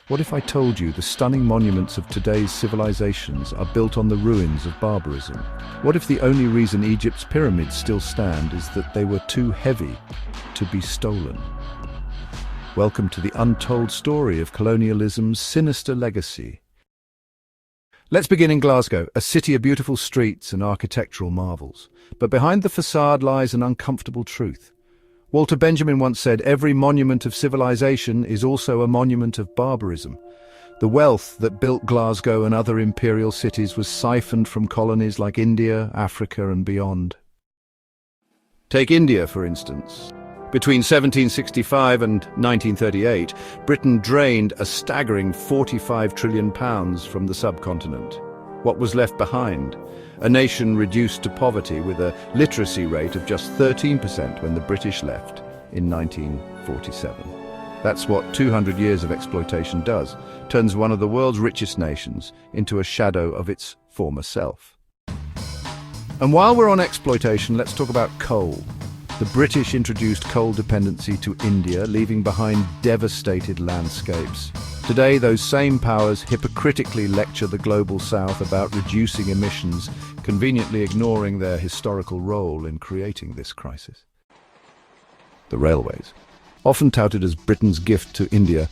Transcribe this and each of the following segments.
What if I told you the stunning monuments of today's civilizations are built on the ruins of barbarism? What if the only reason Egypt's pyramids still stand is that they were too heavy to be stolen? Welcome to the untold story of colonialism's sinister legacy. Let's begin in Glasgow, a city of beautiful streets and architectural marvels. But behind the facade lies an uncomfortable truth. Walter Benjamin once said, "Every monument of civilization is also a monument of barbarism." The wealth that built Glasgow and other imperial cities was siphoned from colonies like India, Africa, and beyond. Take India, for instance. Between 1765 and 1938, Britain drained a staggering £45 trillion from the subcontinent. What was left behind? A nation reduced to poverty with a literacy rate of just 13% when the British left in 1947. That's what 200 years of exploitation does, turns one of the world's richest nations into a shadow of its former self. And while we're on exploitation, let's talk about coal. The British introduced coal dependency to India, leaving behind devastated landscapes. Today, those same powers hypocritically lecture the global south about reducing emissions, conveniently ignoring their historical role in creating this crisis. The railways, often touted as Britain's gift to India.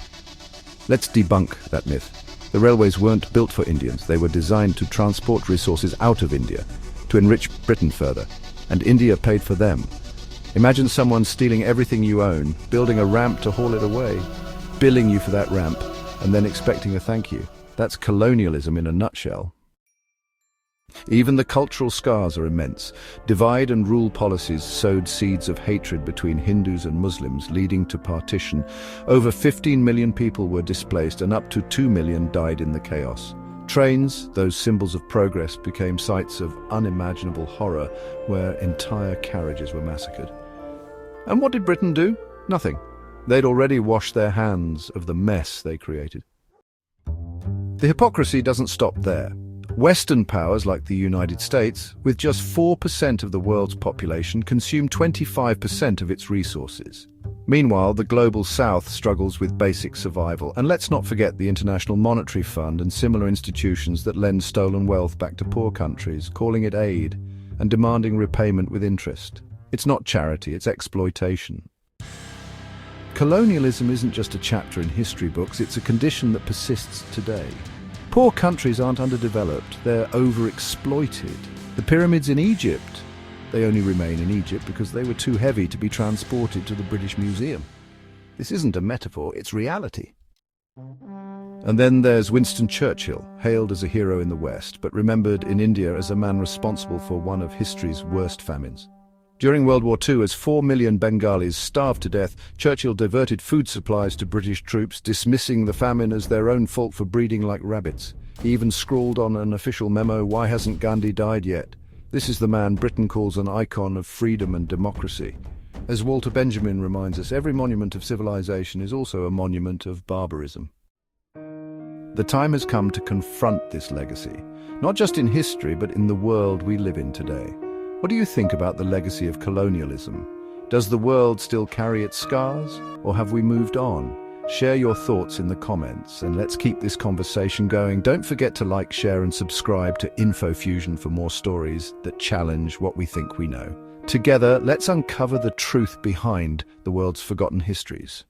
Let's debunk that myth. The railways weren't built for Indians. They were designed to transport resources out of India, to enrich Britain further, and India paid for them. Imagine someone stealing everything you own, building a ramp to haul it away, billing you for that ramp, and then expecting a thank you. That's colonialism in a nutshell. Even the cultural scars are immense. Divide and rule policies sowed seeds of hatred between Hindus and Muslims, leading to partition. Over 15 million people were displaced and up to 2 million died in the chaos. Trains, those symbols of progress, became sites of unimaginable horror where entire carriages were massacred. And what did Britain do? Nothing. They'd already washed their hands of the mess they created. The hypocrisy doesn't stop there. Western powers like the United States, with just 4% of the world's population, consume 25% of its resources. Meanwhile, the global south struggles with basic survival. And let's not forget the International Monetary Fund and similar institutions that lend stolen wealth back to poor countries, calling it aid and demanding repayment with interest. It's not charity, it's exploitation. Colonialism isn't just a chapter in history books, it's a condition that persists today. Poor countries aren't underdeveloped, they're overexploited. The pyramids in Egypt, they only remain in Egypt because they were too heavy to be transported to the British Museum. This isn't a metaphor, it's reality. And then there's Winston Churchill, hailed as a hero in the West, but remembered in India as a man responsible for one of history's worst famines. During World War II, as 4 million Bengalis starved to death, Churchill diverted food supplies to British troops, dismissing the famine as their own fault for breeding like rabbits. He even scrawled on an official memo, "Why hasn't Gandhi died yet?" This is the man Britain calls an icon of freedom and democracy. As Walter Benjamin reminds us, every monument of civilization is also a monument of barbarism. The time has come to confront this legacy, not just in history, but in the world we live in today. What do you think about the legacy of colonialism? Does the world still carry its scars, or have we moved on? Share your thoughts in the comments, and let's keep this conversation going. Don't forget to like, share, and subscribe to InfoFusion for more stories that challenge what we think we know. Together, let's uncover the truth behind the world's forgotten histories.